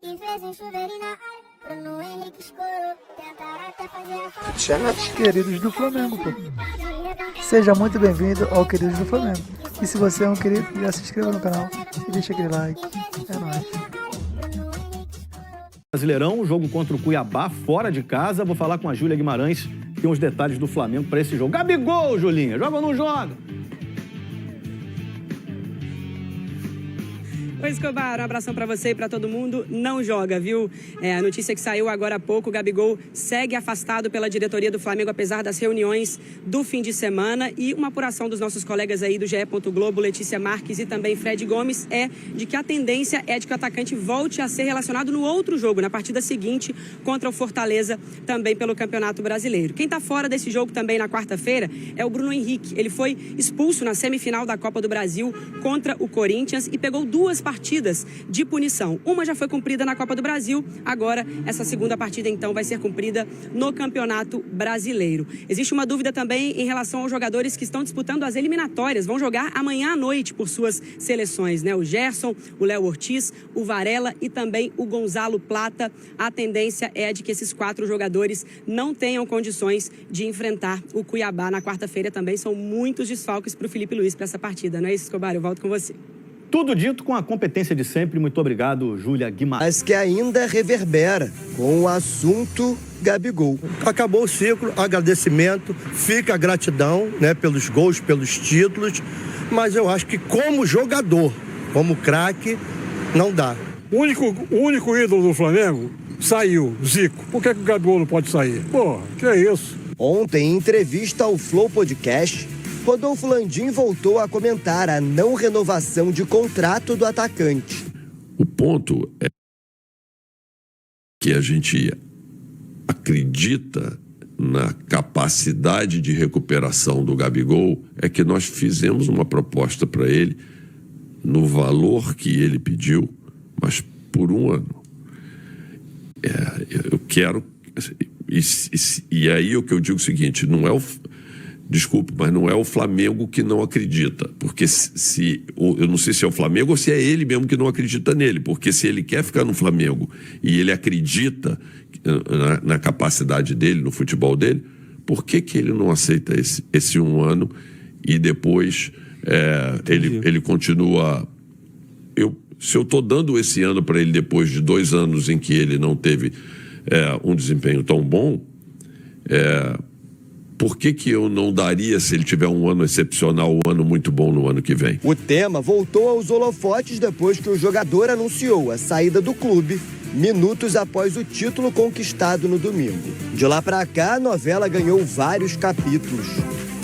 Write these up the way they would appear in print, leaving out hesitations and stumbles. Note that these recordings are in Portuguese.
E fez um chuveirinho na área. Bruno Henrique escorou. Tentaram até fazer a falta. Chama Queridos do Flamengo, pô. Seja muito bem-vindo ao Queridos do Flamengo. E se você é um querido, já se inscreva no canal e deixa aquele like. É nóis. Brasileirão, jogo contra o Cuiabá, fora de casa. Vou falar com a Júlia Guimarães, que tem os detalhes do Flamengo para esse jogo. Gabigol, Julinha, joga ou não joga? Oi, Escobar, um abração pra você e pra todo mundo. Não joga, viu? A notícia que saiu agora há pouco, o Gabigol segue afastado pela diretoria do Flamengo, apesar das reuniões do fim de semana. E uma apuração dos nossos colegas aí do GE. Globo, Letícia Marques e também Fred Gomes, é de que a tendência é de que o atacante volte a ser relacionado no outro jogo, na partida seguinte, contra o Fortaleza, também pelo Campeonato Brasileiro. Quem tá fora desse jogo também na quarta-feira é o Bruno Henrique. Ele foi expulso na semifinal da Copa do Brasil contra o Corinthians e pegou duas partidas de punição. Uma já foi cumprida na Copa do Brasil, agora essa segunda partida então vai ser cumprida no Campeonato Brasileiro. Existe uma dúvida também em relação aos jogadores que estão disputando as eliminatórias, vão jogar amanhã à noite por suas seleções, né? O Gerson, o Léo Ortiz, o Varela e também o Gonzalo Plata. A tendência é de que esses 4 jogadores não tenham condições de enfrentar o Cuiabá na quarta-feira. Também são muitos desfalques para o Felipe Luiz para essa partida, não é isso, Escobar? Eu volto com você. Tudo dito com a competência de sempre. Muito obrigado, Júlia Guimarães. Mas que ainda reverbera com o assunto Gabigol. Acabou o ciclo, agradecimento, fica a gratidão, né, pelos gols, pelos títulos, mas eu acho que como jogador, como craque, não dá. O único ídolo do Flamengo saiu, Zico. Por que o Gabigol não pode sair? Pô, que é isso? Ontem, em entrevista ao Flow Podcast, Rodolfo Landim voltou a comentar a não renovação de contrato do atacante. O ponto é que a gente acredita na capacidade de recuperação do Gabigol, é que nós fizemos uma proposta para ele no valor que ele pediu, mas por um ano. Eu quero... E aí o que eu digo é o seguinte, não é o... Desculpe, mas não é o Flamengo que não acredita, porque eu não sei se é o Flamengo ou se é ele mesmo que não acredita nele, porque se ele quer ficar no Flamengo e ele acredita na capacidade dele, no futebol dele, por que ele não aceita esse um ano e depois ele continua... Se eu estou dando esse ano para ele depois de 2 anos em que ele não teve um desempenho tão bom, por que eu não daria se ele tiver um ano excepcional, um ano muito bom no ano que vem? O tema voltou aos holofotes depois que o jogador anunciou a saída do clube, minutos após o título conquistado no domingo. De lá pra cá, a novela ganhou vários capítulos.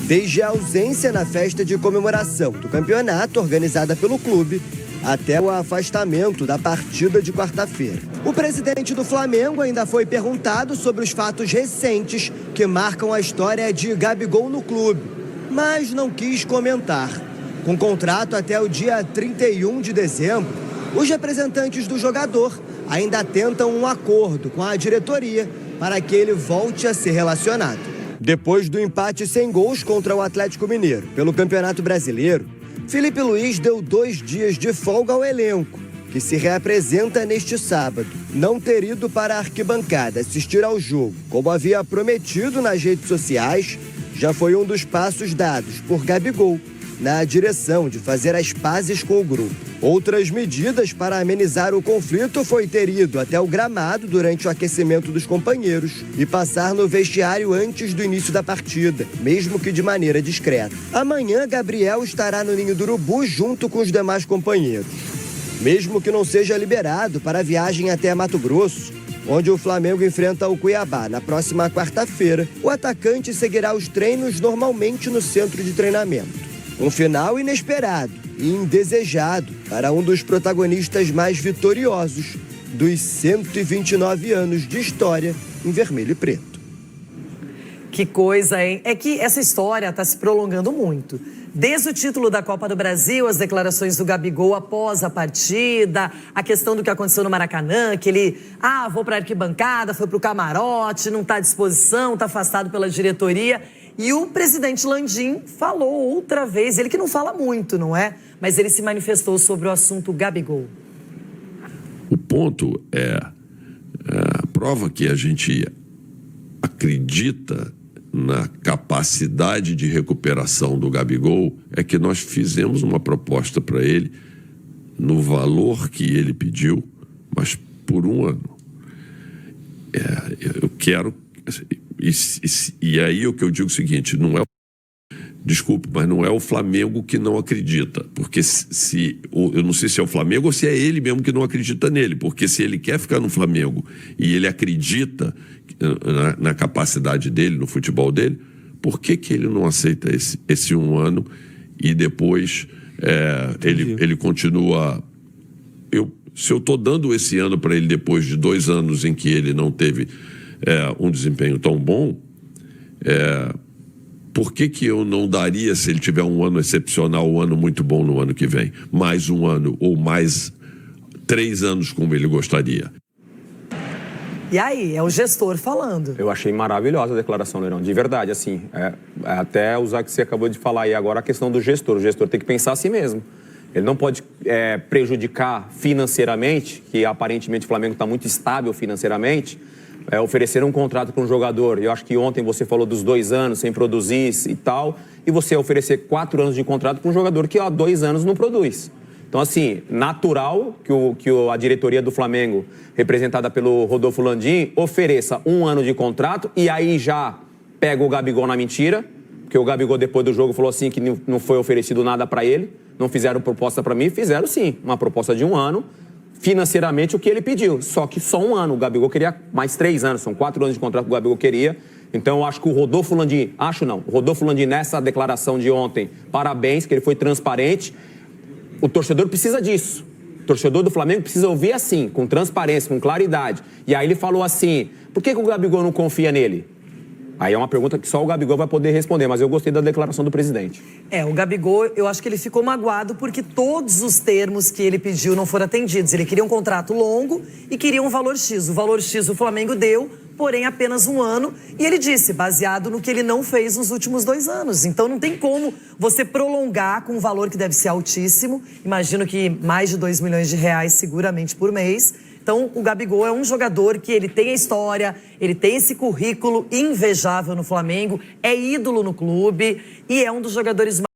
Desde a ausência na festa de comemoração do campeonato organizada pelo clube, até o afastamento da partida de quarta-feira. O presidente do Flamengo ainda foi perguntado sobre os fatos recentes que marcam a história de Gabigol no clube, mas não quis comentar. Com contrato até o dia 31 de dezembro, os representantes do jogador ainda tentam um acordo com a diretoria para que ele volte a ser relacionado. Depois do empate sem gols contra o Atlético Mineiro pelo Campeonato Brasileiro, Felipe Luiz deu 2 dias de folga ao elenco, que se reapresenta neste sábado. Não ter ido para a arquibancada assistir ao jogo, como havia prometido nas redes sociais, já foi um dos passos dados por Gabigol na direção de fazer as pazes com o grupo. Outras medidas para amenizar o conflito foi ter ido até o gramado durante o aquecimento dos companheiros e passar no vestiário antes do início da partida, mesmo que de maneira discreta. Amanhã, Gabriel estará no Ninho do Urubu junto com os demais companheiros. Mesmo que não seja liberado para a viagem até Mato Grosso, onde o Flamengo enfrenta o Cuiabá na próxima quarta-feira, o atacante seguirá os treinos normalmente no centro de treinamento. Um final inesperado e indesejado para um dos protagonistas mais vitoriosos dos 129 anos de história em vermelho e preto. Que coisa, hein? É que essa história está se prolongando muito. Desde o título da Copa do Brasil, as declarações do Gabigol após a partida, a questão do que aconteceu no Maracanã, que ele, vou para a arquibancada, foi para o camarote, não está à disposição, está afastado pela diretoria. E o presidente Landim falou outra vez, ele que não fala muito, não é? Mas ele se manifestou sobre o assunto Gabigol. O ponto é a prova que a gente acredita na capacidade de recuperação do Gabigol é que nós fizemos uma proposta para ele no valor que ele pediu, mas por um ano. Eu quero... E aí o que eu digo é o seguinte, não é... Desculpe, mas não é o Flamengo que não acredita, porque eu não sei se é o Flamengo ou se é ele mesmo que não acredita nele, porque se ele quer ficar no Flamengo e ele acredita na capacidade dele, no futebol dele, por que ele não aceita esse um ano e depois ele continua... Se eu estou dando esse ano para ele depois de 2 anos em que ele não teve um desempenho tão bom, por que eu não daria, se ele tiver um ano excepcional, um ano muito bom no ano que vem, mais um ano ou mais 3 anos como ele gostaria? E aí, é o gestor falando. Eu achei maravilhosa a declaração, Leirão, de verdade, assim, até usar o que você acabou de falar aí agora, a questão do gestor. O gestor tem que pensar assim mesmo. Ele não pode prejudicar financeiramente, que aparentemente o Flamengo está muito estável financeiramente, oferecer um contrato para um jogador. Eu acho que ontem você falou dos 2 anos sem produzir e tal, e você oferecer 4 anos de contrato para um jogador que há 2 anos não produz. Então, assim, natural que a diretoria do Flamengo, representada pelo Rodolfo Landim, ofereça 1 ano de contrato e aí já pega o Gabigol na mentira, porque o Gabigol, depois do jogo, falou assim que não foi oferecido nada para ele, não fizeram proposta para mim, fizeram sim, uma proposta de 1 ano, financeiramente o que ele pediu, só que só 1 ano, o Gabigol queria mais 3 anos, são 4 anos de contrato que o Gabigol queria. Então eu acho que o Rodolfo Landim, o Rodolfo Landim nessa declaração de ontem, parabéns, que ele foi transparente. O torcedor precisa disso, o torcedor do Flamengo precisa ouvir assim, com transparência, com claridade. E aí ele falou assim, por que o Gabigol não confia nele? Aí é uma pergunta que só o Gabigol vai poder responder, mas eu gostei da declaração do presidente. O Gabigol, eu acho que ele ficou magoado porque todos os termos que ele pediu não foram atendidos. Ele queria um contrato longo e queria um valor X. O valor X o Flamengo deu, porém apenas 1 ano. E ele disse, baseado no que ele não fez nos últimos 2 anos. Então não tem como você prolongar com um valor que deve ser altíssimo. Imagino que mais de 2 milhões de reais seguramente por mês. Então, o Gabigol é um jogador que ele tem a história, ele tem esse currículo invejável no Flamengo, é ídolo no clube e é um dos jogadores mais